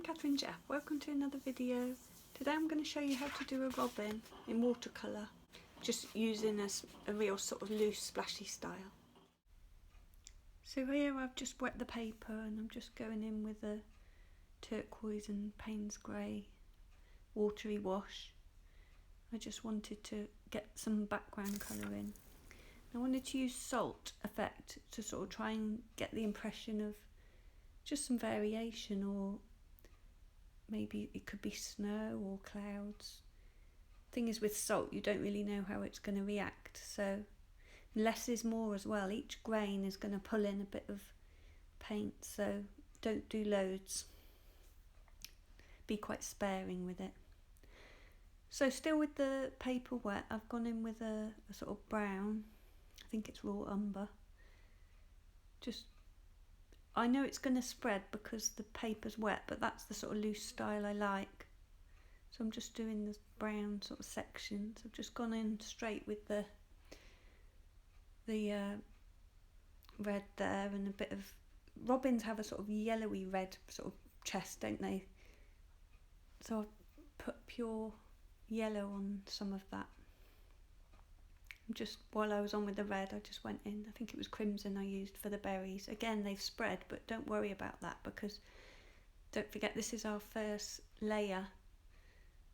Catherine Jeff, welcome to another video. Today I'm going to show you how to do a robin in watercolour, just using a real sort of loose splashy style. So here I've just wet the paper and I'm just going in with a turquoise and Payne's grey watery wash. I just wanted to get some background colour in. I wanted to use salt effect to sort of try and get the impression of just some variation, or maybe it could be snow or clouds. Thing is, with salt you don't really know how it's going to react, so less is more as well. Each grain is going to pull in a bit of paint, so don't do loads. Be quite sparing with it. So still with the paper wet, I've gone in with a sort of brown, I think it's raw umber. I know it's going to spread because the paper's wet, but that's the sort of loose style I like. So I'm just doing this brown sort of sections. I've just gone in straight with the red there, and a bit of, robins have a sort of yellowy red sort of chest, don't they? So I've put pure yellow on some of that. Just while I was on with the red, I just went in, I think it was crimson I used for the berries. Again, they've spread, but don't worry about that, because don't forget this is our first layer.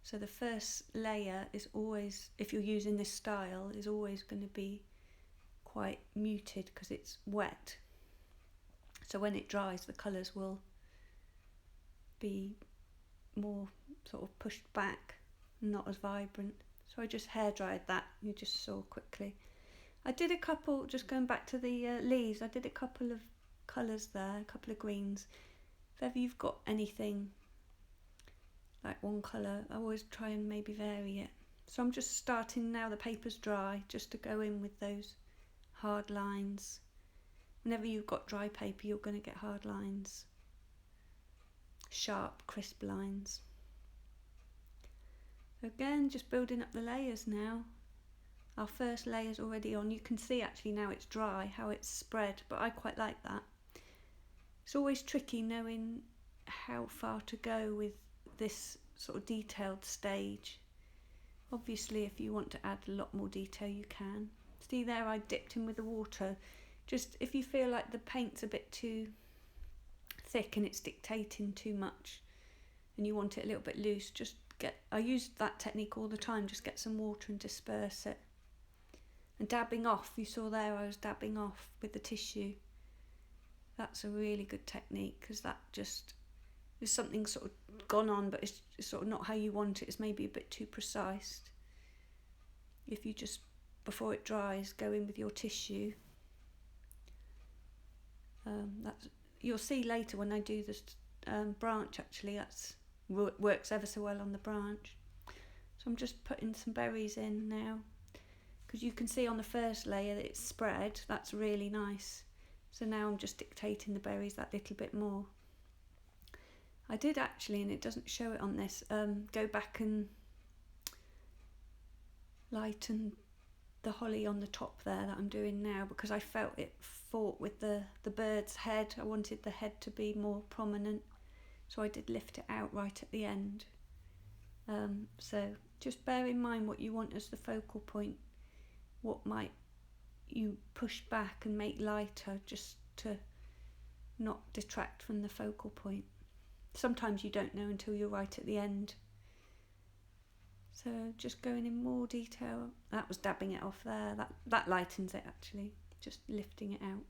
So the first layer is always, if you're using this style, is always going to be quite muted because it's wet. So when it dries, the colours will be more sort of pushed back, not as vibrant. So I just hair dried that, you just saw quickly. I did a couple, just going back to the leaves, I did a couple of colours there, a couple of greens. If ever you've got anything like one colour, I always try and maybe vary it. So I'm just starting now, the paper's dry, just to go in with those hard lines. Whenever you've got dry paper, you're going to get hard lines, sharp, crisp lines. Again, just building up the layers now. Our first layer's already on. You can see actually now it's dry, how it's spread, but I quite like that. It's always tricky knowing how far to go with this sort of detailed stage. Obviously, if you want to add a lot more detail, you can. See there, I dipped in with the water. Just if you feel like the paint's a bit too thick and it's dictating too much and you want it a little bit loose, I use that technique all the time, just get some water and disperse it. And dabbing off, you saw there I was dabbing off with the tissue. That's a really good technique, because that just is something sort of gone on, but it's sort of not how you want it. It's maybe a bit too precise. If you just, before it dries, go in with your tissue. You'll see later when I do this branch, actually, that's works ever so well on the branch. So I'm just putting some berries in now, because you can see on the first layer that it's spread. That's really nice. So now I'm just dictating the berries that little bit more. I did actually, and it doesn't show it on this, go back and lighten the holly on the top there that I'm doing now, because I felt it fought with the bird's head. I wanted the head to be more prominent. So I did lift it out right at the end. So just bear in mind what you want as the focal point. What might you push back and make lighter, just to not detract from the focal point. Sometimes you don't know until you're right at the end. So just going in more detail. That was dabbing it off there. That lightens it actually, just lifting it out.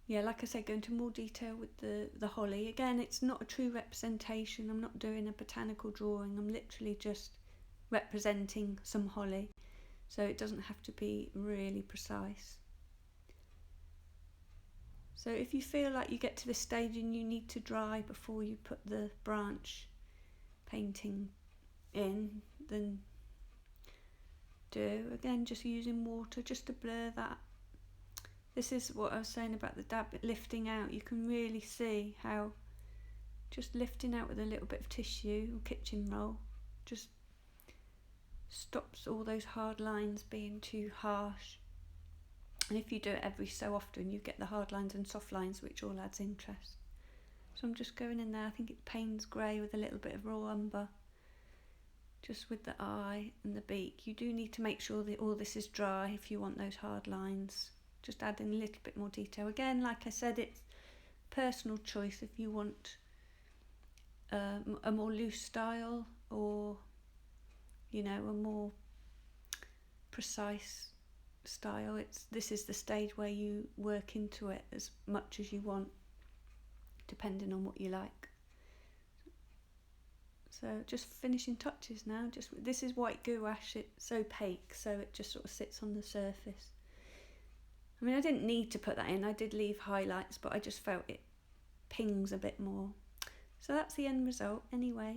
Yeah, like I say, go into more detail with the holly. Again, it's not a true representation. I'm not doing a botanical drawing. I'm literally just representing some holly. So it doesn't have to be really precise. So if you feel like you get to this stage and you need to dry before you put the branch painting in, then do. Again, just using water just to blur that. This is what I was saying about the dab lifting out. You can really see how just lifting out with a little bit of tissue or kitchen roll just stops all those hard lines being too harsh. And if you do it every so often, you get the hard lines and soft lines, which all adds interest. So I'm just going in there, I think it's Payne's grey with a little bit of raw umber, just with the eye and the beak. You do need to make sure that all this is dry if you want those hard lines. Just add in a little bit more detail. Again, like I said, it's personal choice if you want a more loose style, or you know, a more precise style. This is the stage where you work into it as much as you want, depending on what you like. So just finishing touches now. This is white gouache, it's opaque, so it just sort of sits on the surface. I mean, I didn't need to put that in, I did leave highlights, but I just felt it pings a bit more. So that's the end result anyway.